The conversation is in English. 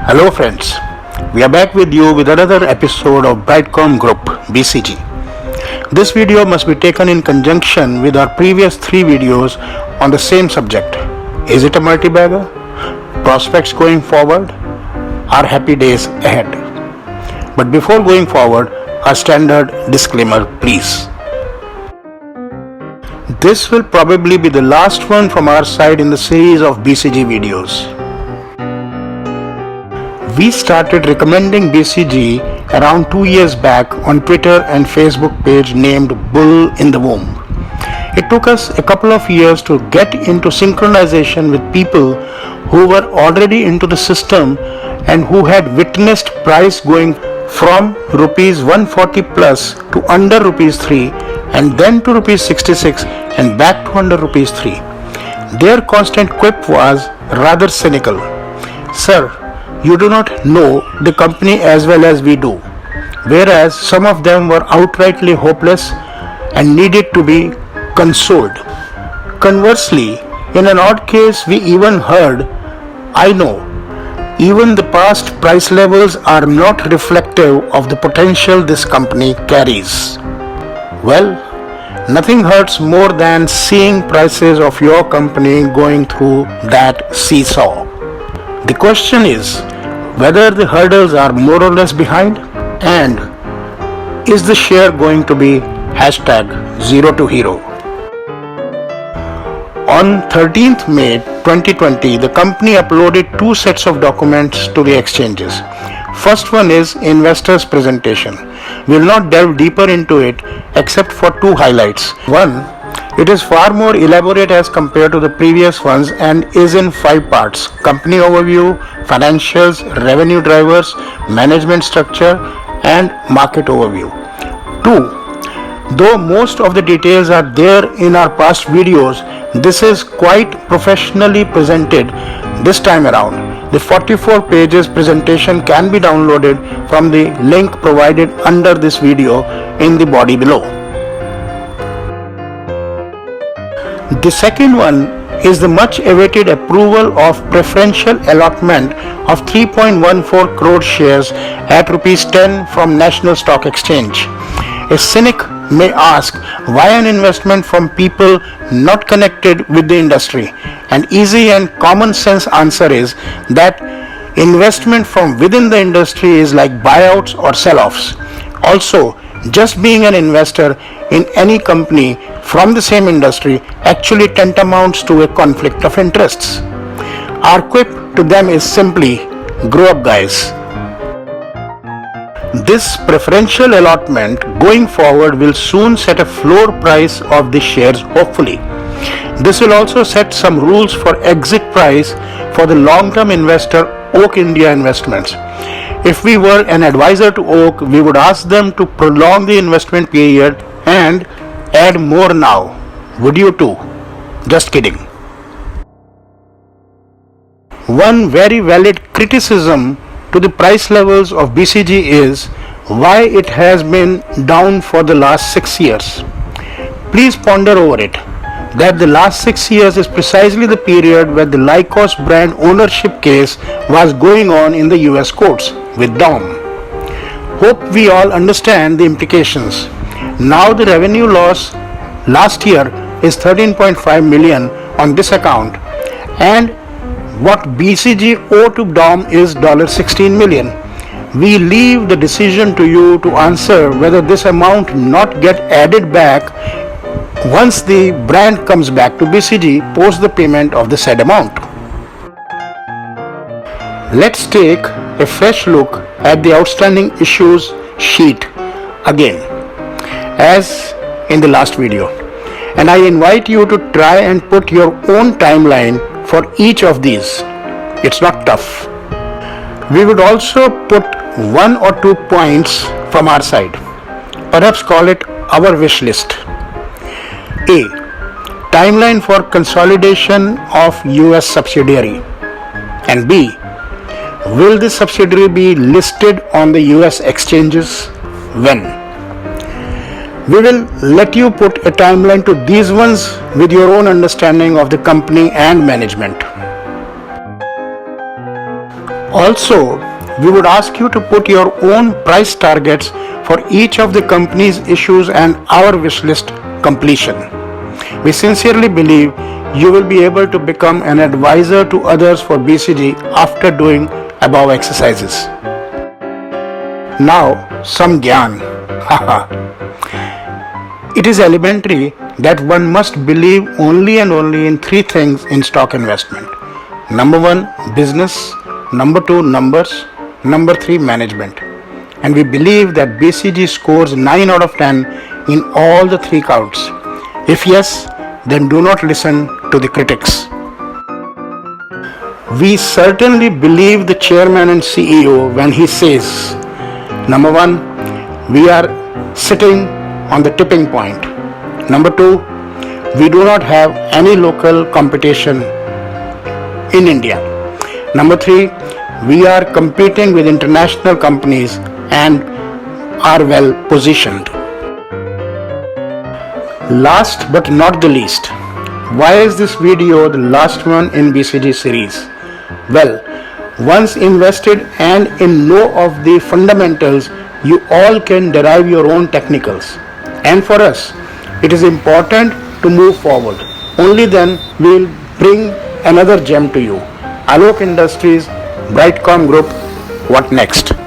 Hello friends, we are back with you with another episode of Brightcom Group BCG. This video must be taken in conjunction with our previous 3 videos on the same subject. Is it a multi-bagger? Prospects going forward? Our happy days ahead. But before going forward, our standard disclaimer please. This will probably be the last one from our side in the series of BCG videos. We started recommending BCG around 2 years back on Twitter and Facebook page named Bull in the Womb. It took us a couple of years to get into synchronization with people who were already into the system and who had witnessed price going from rupees 140 plus to under rupees 3 and then to rupees 66 and back to under rupees 3. Their constant quip was rather cynical. Sir, you do not know the company as well as we do. Whereas some of them were outrightly hopeless and needed to be consoled. Conversely, in an odd case we even heard, I know, even the past price levels are not reflective of the potential this company carries. Well, nothing hurts more than seeing prices of your company going through that seesaw. The question is whether the hurdles are more or less behind, and is the share going to be #0 to hero. On 13th May 2020, the company uploaded 2 sets of documents to the exchanges. First one is investors presentation. We will not delve deeper into it except for 2 highlights. One, it is far more elaborate as compared to the previous ones and is in 5 parts: company overview, financials, revenue drivers, management structure, and market overview. 2. Though most of the details are there in our past videos, this is quite professionally presented this time around. The 44 pages presentation can be downloaded from the link provided under this video in the body below. The second one is the much awaited approval of preferential allotment of 3.14 crore shares at rupees 10 from National Stock Exchange. A cynic may ask why an investment from people not connected with the industry. An easy and common sense answer is that investment from within the industry is like buyouts or sell-offs. Also, just being an investor in any company from the same industry actually tantamounts to a conflict of interests. Our quip to them is simply, grow up guys. This preferential allotment going forward will soon set a floor price of the shares hopefully. This will also set some rules for exit price for the long-term investor Oak India Investments. If we were an advisor to Oak, we would ask them to prolong the investment period and add more now. Would you too? Just kidding. One very valid criticism to the price levels of BCG is why it has been down for the last 6 years. Please ponder over it, that the last 6 years is precisely the period where the Lycos brand ownership case was going on in the US courts with DOM. Hope we all understand the implications. Now the revenue loss last year is 13.5 million on this account, and what BCG owe to DOM is $16 million. We leave the decision to you to answer whether this amount not get added back once the brand comes back to BCG post the payment of the said amount. Let's take a fresh look at the outstanding issues sheet again, as in the last video, and I invite you to try and put your own timeline for each of these. It's not tough. We would also put 1 or 2 points from our side. Perhaps call it our wish list. A. Timeline for consolidation of US subsidiary. And B. Will this subsidiary be listed on the US exchanges? When? We will let you put a timeline to these ones with your own understanding of the company and management. Also, we would ask you to put your own price targets for each of the company's issues and our wish list completion. We sincerely believe you will be able to become an advisor to others for BCG after doing above exercises. Now, some gyan. Haha. It is elementary that one must believe only and only in three things in stock investment. Number one, business. Number two, numbers. Number three, management. And we believe that BCG scores 9 out of 10 in all the three counts. If yes, then do not listen to the critics. We certainly believe the chairman and CEO when he says, number one, we are sitting on the tipping point. Number two, we do not have any local competition in India. Number three, we are competing with international companies and are well positioned. Last but not the least, why is this video the last one in BCG series? Well, once invested and in know of the fundamentals, you all can derive your own technicals. And for us, it is important to move forward. Only then we will bring another gem to you. Alok Industries, Brightcom Group, what next?